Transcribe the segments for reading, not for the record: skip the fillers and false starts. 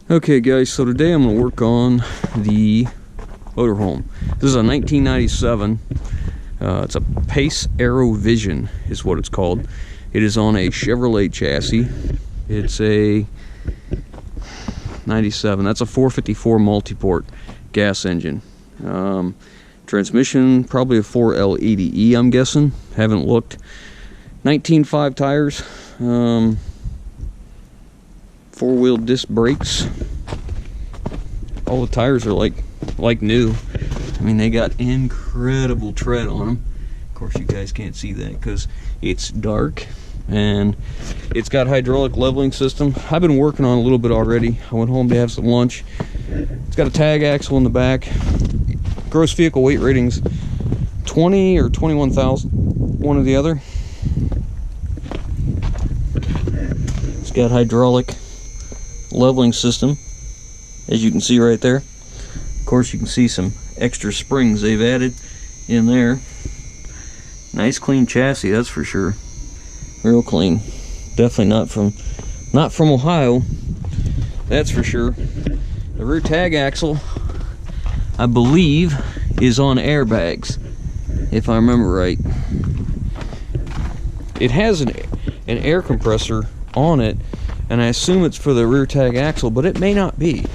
Okay guys, so today I'm going to work on the Motorhome. This is a 1997. It's a Pace Aero Vision is what it's called. It is on a Chevrolet chassis. It's a 97. That's a 454 multi-port gas engine. Transmission probably a 4L80E, I'm guessing. Haven't looked. 19.5 tires. Four-wheel disc brakes. All the tires are like new. I mean, they got incredible tread on them. Of course, you guys can't see that because it's dark. And it's got hydraulic leveling system. I've been working on it a little bit already. I went home to have some lunch. It's got a tag axle in the back. Gross vehicle weight ratings 20 or 21,000, one or the other. It's got hydraulic leveling system, as you can see right there. Of course, you can see some extra springs they've added in there. Nice clean chassis, that's for sure. Real clean. Definitely not from Ohio, that's for sure. The rear tag axle, I believe, is on airbags, if I remember right. It has an air compressor on it, and I assume it's for the rear tag axle, but it may not be.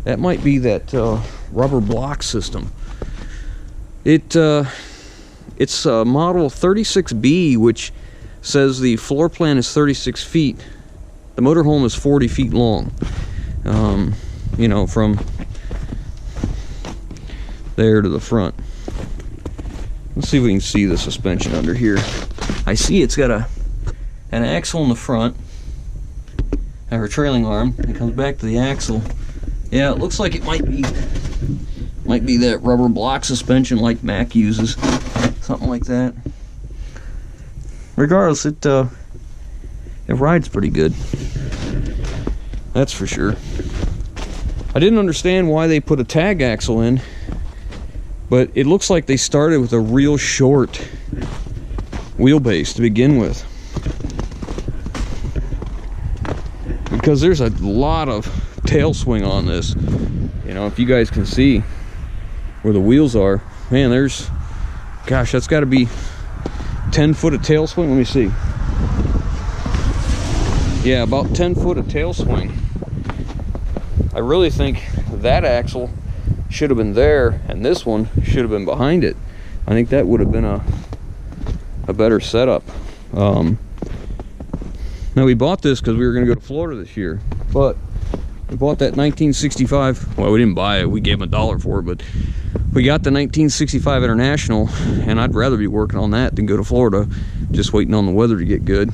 That might be that rubber block system. It's model 36B, which says the floor plan is 36 feet. The motorhome is 40 feet long. You know, from there to the front. Let's see if we can see the suspension under here. I see it's got an axle in the front, or a trailing arm. It comes back to the axle. Yeah, it looks like it might be that rubber block suspension like Mac uses, something like that. Regardless, it rides pretty good. That's for sure. I didn't understand why they put a tag axle in, but it looks like they started with a real short wheelbase to begin with, because there's a lot of tail swing on this. You know, if you guys can see where the wheels are, man, there's, gosh, that's got to be 10 foot of tail swing. Let me see. Yeah, about 10 foot of tail swing. I really think that axle should have been there, and this one should have been behind it. I think that would have been a better setup. Now, we bought this because we were going to go to Florida this year, but we bought that 1965. Well, we didn't buy it. We gave them $1 for it, but we got the 1965 International, and I'd rather be working on that than go to Florida, just waiting on the weather to get good.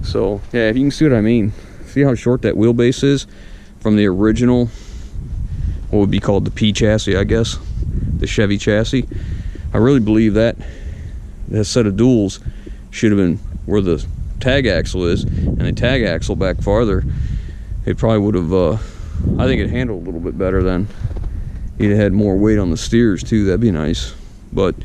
So, yeah, if you can see what I mean. See how short that wheelbase is from the original, what would be called the P chassis, I guess, the Chevy chassis. I really believe that set of duals should have been where the tag axle is, and the tag axle back farther. It probably would have, I think it handled a little bit better then. It had more weight on the steers too. That'd be nice. But,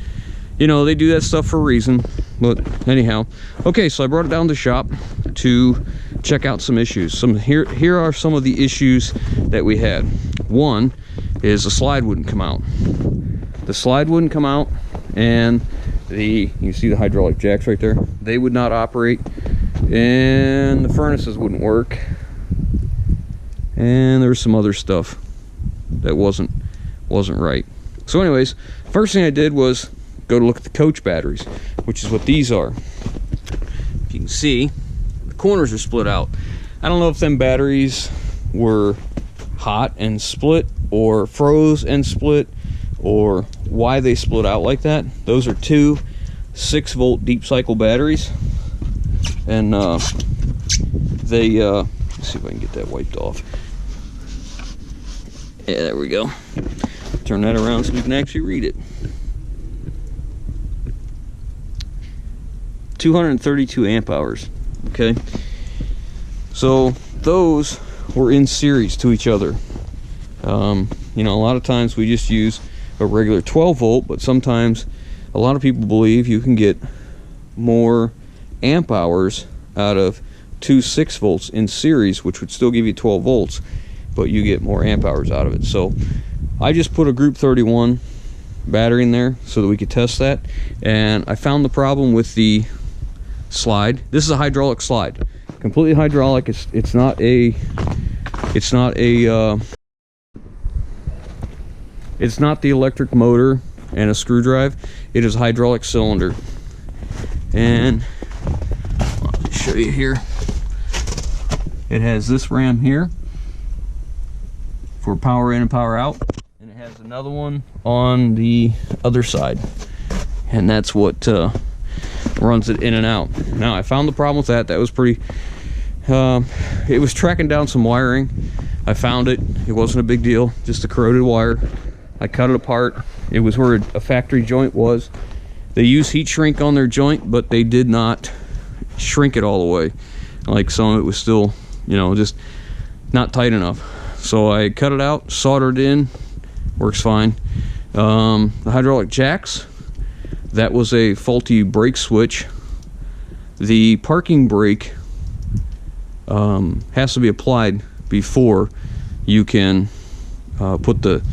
you know, they do that stuff for a reason. But anyhow, okay, so I brought it down to the shop to check out some issues. Here are some of the issues that we had. One is the slide wouldn't come out. The slide wouldn't come out, and you see the hydraulic jacks right there? They would not operate, and the furnaces wouldn't work. And there's some other stuff that wasn't right. So anyways, first thing I did was go to look at the coach batteries, which is what these are. If you can see, the corners are split out. I don't know if them batteries were hot and split, or froze and split, or why they split out like that. Those are two 6-volt deep cycle batteries, and let's see if I can get that wiped off. Yeah, there we go. Turn that around so we can actually read it. 232 amp hours. Okay, so those were in series to each other. You know, a lot of times we just use a regular 12 volt, but sometimes a lot of people believe you can get more amp hours out of two 6 volts in series, which would still give you 12 volts, but you get more amp hours out of it. So I just put a group 31 battery in there so that we could test that, and I found the problem with the slide. This is a hydraulic slide, completely hydraulic. It's not the electric motor and a screw drive. It is a hydraulic cylinder, and let me show you here. It has this ram here for power in and power out, and it has another one on the other side, and that's what runs it in and out. Now I found the problem with that. That was pretty it was tracking down some wiring. I found it. It wasn't a big deal, just a corroded wire. I cut it apart. It was where a factory joint was. They use heat shrink on their joint, but they did not shrink it all the way. Like, some of it was still, you know, just not tight enough. So I cut it out, soldered it in, works fine. The hydraulic jacks, that was a faulty brake switch. The parking brake has to be applied before you can put the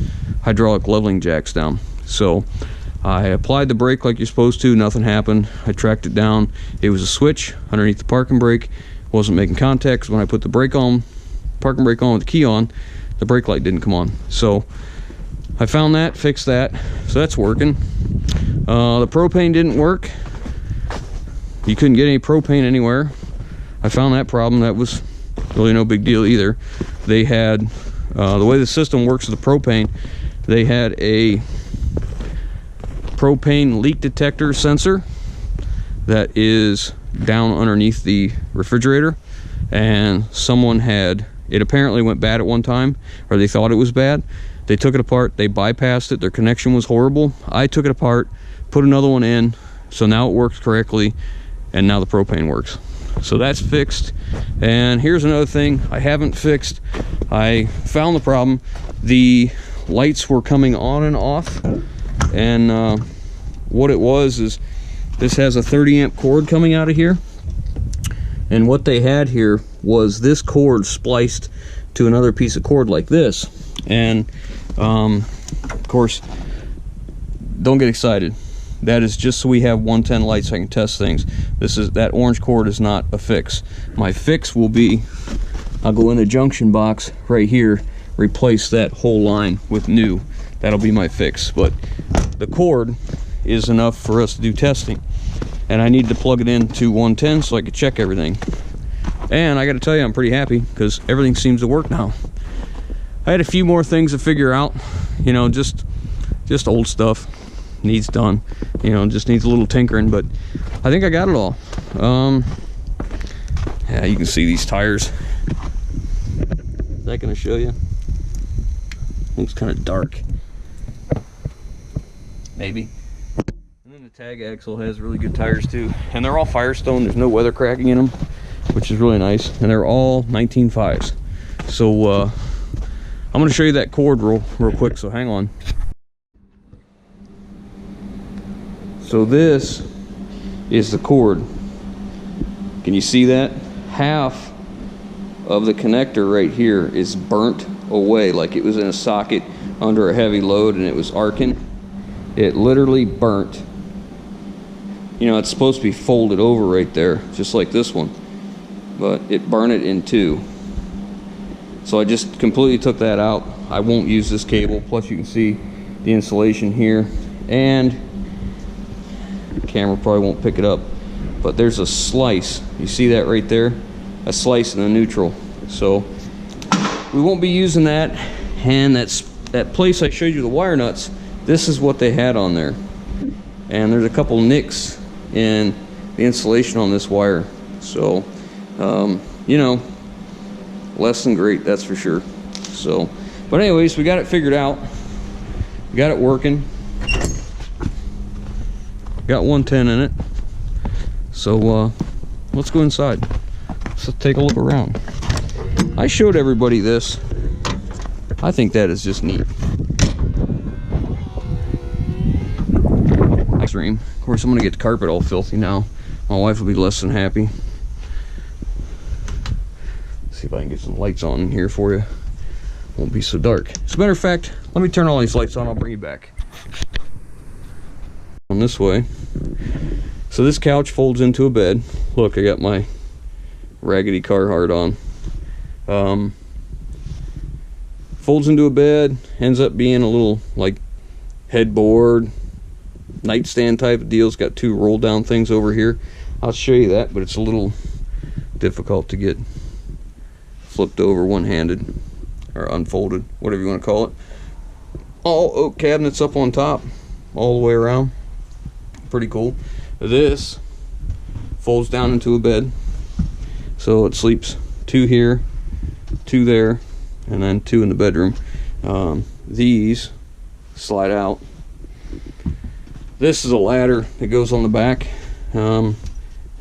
hydraulic leveling jacks down. So I applied the brake like you're supposed to, nothing happened. I tracked it down. It was a switch underneath the parking brake, wasn't making contact. When I put the brake on, parking brake on with the key on, the brake light didn't come on. So I found that, fixed that, so that's working. The propane didn't work. You couldn't get any propane anywhere. I found that problem. That was really no big deal either. They had the way the system works with the propane, they had a propane leak detector sensor that is down underneath the refrigerator, and someone had it apparently went bad at one time, or they thought it was bad. They took it apart, they bypassed it, their connection was horrible. I took it apart, put another one in, so now it works correctly, and now the propane works. So that's fixed. And here's another thing I haven't fixed. I found the problem. The lights were coming on and off, and what it was is this has a 30 amp cord coming out of here, and what they had here was this cord spliced to another piece of cord like this. And of course, don't get excited. That is just so we have 110 lights so I can test things. That orange cord is not a fix. My fix will be, I'll go in the junction box right here, replace that whole line with new. That'll be my fix. But the cord is enough for us to do testing, and I need to plug it into 110 so I can check everything. And I got to tell you, I'm pretty happy because everything seems to work now. I had a few more things to figure out, you know, just old stuff needs done, you know, just needs a little tinkering, but I think I got it all. Yeah, you can see these tires. Is that gonna show you? Looks kind of dark, maybe. And then the tag axle has really good tires too, and they're all Firestone. There's no weather cracking in them, which is really nice, and they're all 19.5s. So I'm gonna show you that cord real quick, so hang on. So this is the cord. Can you see that? Half of the connector right here is burnt away, like it was in a socket under a heavy load and it was arcing. It literally burnt. You know, it's supposed to be folded over right there, just like this one, but it burned it in two. So I just completely took that out. I won't use this cable. Plus you can see the insulation here, and the camera probably won't pick it up, but there's a slice. You see that right there? A slice in the neutral. So we won't be using that. And that place I showed you the wire nuts, this is what they had on there. And there's a couple nicks in the insulation on this wire. So, you know, less than great, that's for sure. So, but anyways, we got it figured out. We got it working. Got 110 in it. So let's go inside. Let's take a look around. I showed everybody this. I think that is just neat. Extreme. Of course, I'm gonna get the carpet all filthy now. My wife will be less than happy. See if I can get some lights on in here for you. Won't be so dark. As a matter of fact, let me turn all these lights on. I'll bring you back. On this way. So this couch folds into a bed. Look, I got my raggedy Carhartt on. Folds into a bed. Ends up being a little like headboard, nightstand type of deal. It's got two roll down things over here. I'll show you that, but it's a little difficult to get flipped over one-handed or unfolded, whatever you want to call it. All oak cabinets up on top all the way around. Pretty cool. This folds down into a bed, so it sleeps two here, two there, and then two in the bedroom. These slide out. This is a ladder that goes on the back.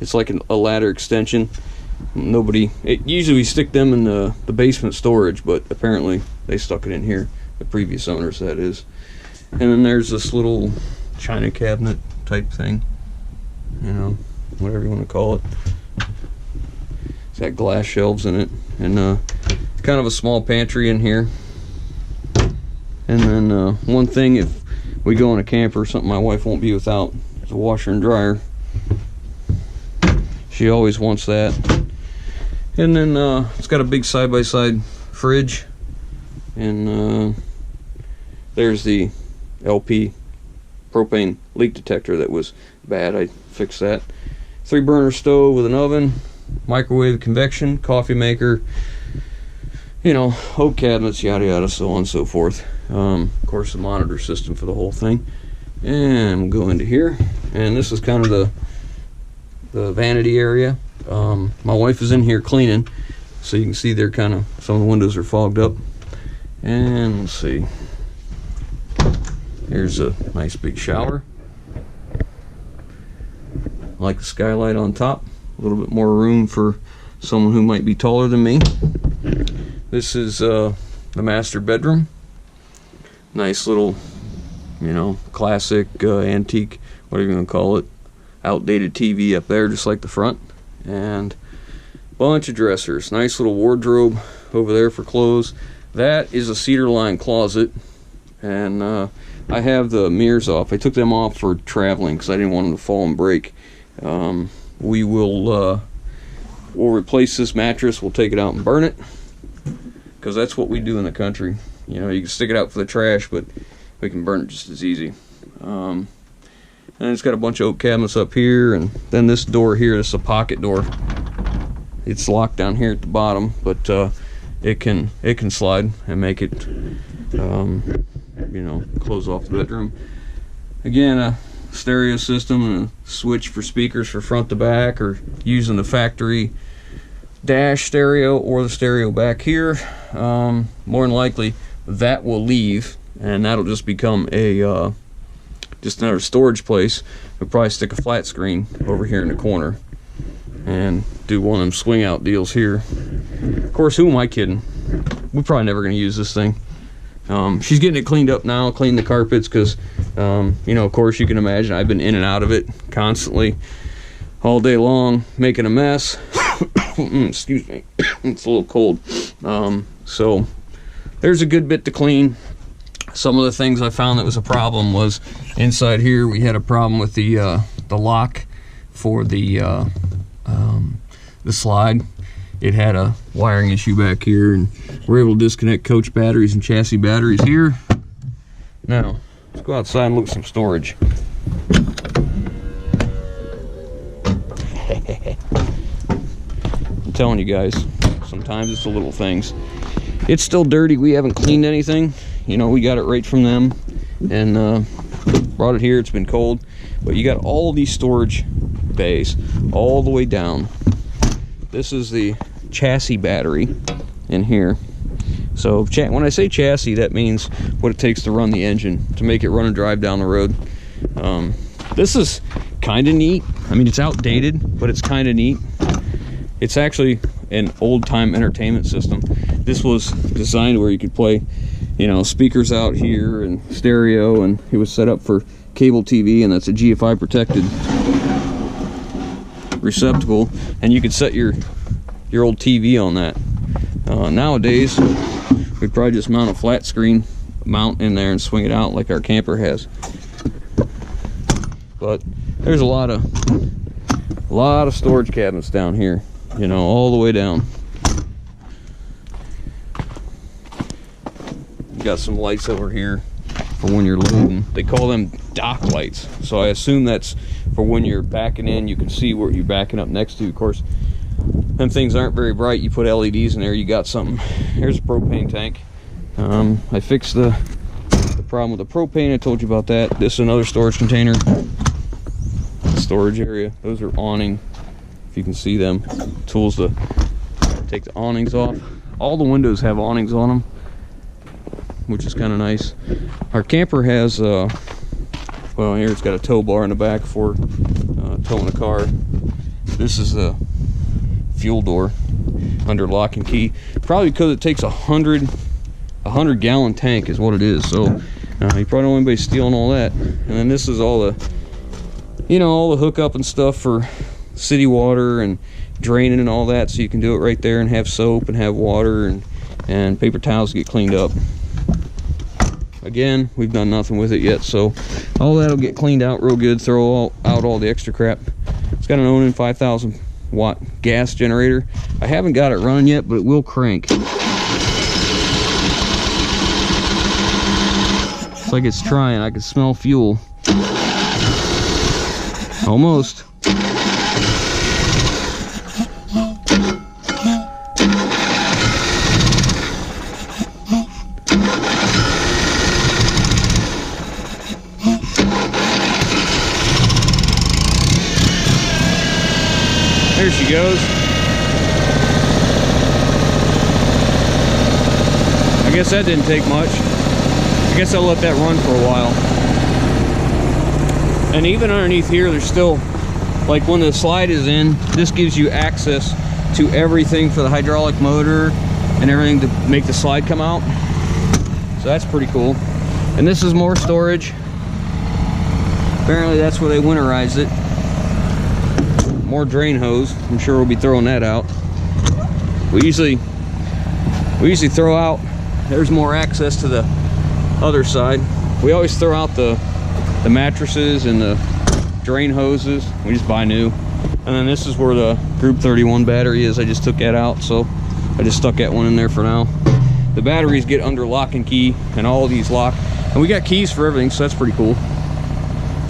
It's like a ladder extension. Usually we stick them in the basement storage, but apparently they stuck it in here, the previous owners, that is. And then there's this little china cabinet type thing, you know, whatever you want to call it. It's got glass shelves in it, and it's kind of a small pantry in here. And then one thing, if we go on a camper, something my wife won't be without, is a washer and dryer. She always wants that. And then it's got a big side-by-side fridge, and there's the LP propane leak detector that was bad. I fixed that. 3-burner stove with an oven, microwave, convection, coffee maker, you know, oak cabinets, yada yada, so on and so forth. Of course, the monitor system for the whole thing. And we'll go into here, and this is kind of the vanity area. My wife is in here cleaning, so you can see there kind of some of the windows are fogged up. And let's see, here's a nice big shower. I like the skylight on top, a little bit more room for someone who might be taller than me. This is the master bedroom. Nice little, you know, classic antique, whatever you want to call it, outdated TV up there, just like the front. And bunch of dressers. Nice little wardrobe over there for clothes. That is a cedar lined closet, and I have the mirrors off. I took them off for traveling because I didn't want them to fall and break. We'll replace this mattress. We'll take it out and burn it, because that's what we do in the country. You know, you can stick it out for the trash, but we can burn it just as easy. And it's got a bunch of oak cabinets up here, and then this door here, this is a pocket door. It's locked down here at the bottom, but it can slide and make it, you know, close off the bedroom. Again, a stereo system and a switch for speakers for front to back, or using the factory dash stereo or the stereo back here. More than likely, that will leave, and that'll just become a just another storage place. We'll probably stick a flat screen over here in the corner and do one of them swing out deals here. Of course, who am I kidding? We're probably never going to use this thing. She's getting it cleaned up now, cleaning the carpets, because you know, of course, you can imagine I've been in and out of it constantly all day long, making a mess. Excuse me, it's a little cold. So there's a good bit to clean. Some of the things I found that was a problem was inside here we had a problem with the lock for the slide. It had a wiring issue back here, and we're able to disconnect coach batteries and chassis batteries here. Now let's go outside and look at some storage. I'm telling you guys, sometimes it's the little things. It's still dirty. We haven't cleaned anything. You know, we got it right from them and brought it here. It's been cold, but you got all these storage bays all the way down. This is the chassis battery in here. So when I say chassis, that means what it takes to run the engine, to make it run and drive down the road. This is kind of neat. I mean, it's outdated, but it's kind of neat. It's actually an old-time entertainment system. This was designed where you could play, you know, speakers out here and stereo, and it was set up for cable TV, and that's a GFI protected receptacle, and you could set your old TV on that. Nowadays, we probably just mount a flat screen mount in there and swing it out like our camper has. But there's a lot of storage cabinets down here, you know, all the way down. You got some lights over here for when you're loading. They call them dock lights, so I assume that's for when you're backing in. You can see what you're backing up next to. Of course, them things aren't very bright. You put LEDs in there, you got something. Here's a propane tank. I fixed the problem with the propane. I told you about that. This is another storage container. Storage area. Those are awning, if you can see them. Tools to take the awnings off. All the windows have awnings on them, which is kind of nice. Our camper has well, here it's got a tow bar in the back for towing a car. This is a fuel door under lock and key, probably because it takes a 100-gallon tank is what it is. So you probably don't want anybody stealing all that. And then this is all the, you know, all the hookup and stuff for city water and draining and all that, so you can do it right there and have soap and have water and paper towels get cleaned up. Again, we've done nothing with it yet, so all that'll get cleaned out real good. Throw out all the extra crap. It's got an Onan 5,000 watt gas generator. I haven't got it running yet, but it will crank. It's like it's trying. I can smell fuel. Almost. There she goes. I guess that didn't take much. I guess I'll let that run for a while. And even underneath here, there's still, like when the slide is in, this gives you access to everything for the hydraulic motor and everything to make the slide come out. So that's pretty cool. And this is more storage. Apparently that's where they winterized it. More drain hose. I'm sure we'll be throwing that out. We usually throw out, there's more access to the other side. We always throw out the mattresses and the drain hoses. We just buy new. And then this is where the Group 31 battery is. I just took that out, so I just stuck that one in there for now. The batteries get under lock and key, and all of these lock. And we got keys for everything, so that's pretty cool.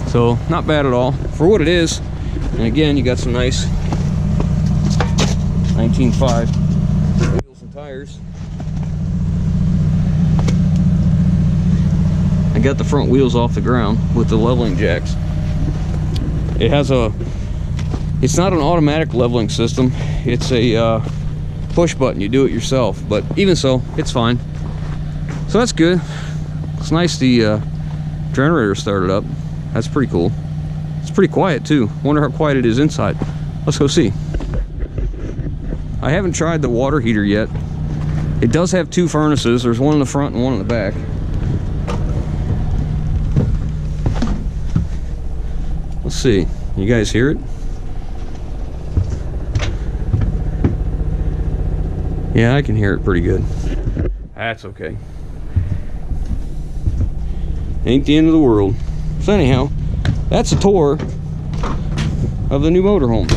So not bad at all for what it is. And again, you got some nice 19.5 wheels and tires. I got the front wheels off the ground with the leveling jacks. It has it's not an automatic leveling system. It's a push button. You do it yourself. But even so, it's fine. So that's good. It's nice the generator started up. That's pretty cool. It's pretty quiet too. Wonder how quiet it is inside. Let's go see. I haven't tried the water heater yet. It does have two furnaces. There's one in the front and one in the back. Let's see. You guys hear it? Yeah, I can hear it pretty good. That's okay. Ain't the end of the world. So anyhow, that's a tour of the new motorhome.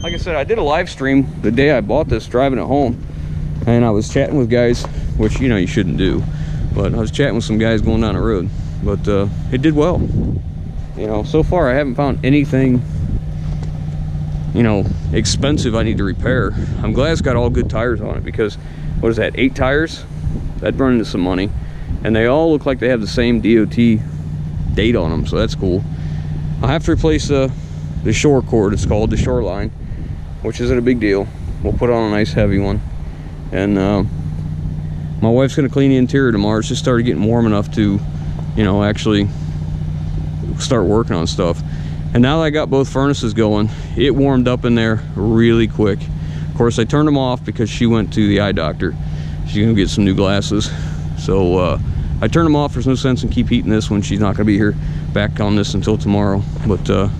Like I said, I did a live stream the day I bought this, driving it home, and I was chatting with guys, which you know you shouldn't do, but I was chatting with some guys going down the road. But it did well. You know, so far I haven't found anything, you know, expensive I need to repair. I'm glad it's got all good tires on it, because what is that, 8 tires? That'd run into some money, and they all look like they have the same DOT date on them, so that's cool. I'll have to replace the shore cord, it's called, the shoreline, which isn't a big deal. We'll put on a nice heavy one. And my wife's gonna clean the interior tomorrow. It's just started getting warm enough to, you know, actually start working on stuff. And now that I got both furnaces going, it warmed up in there really quick. Of course, I turned them off because she went to the eye doctor. She's gonna get some new glasses. So I turned them off. There's no sense in keep heating this when she's not gonna be here back on this until tomorrow. But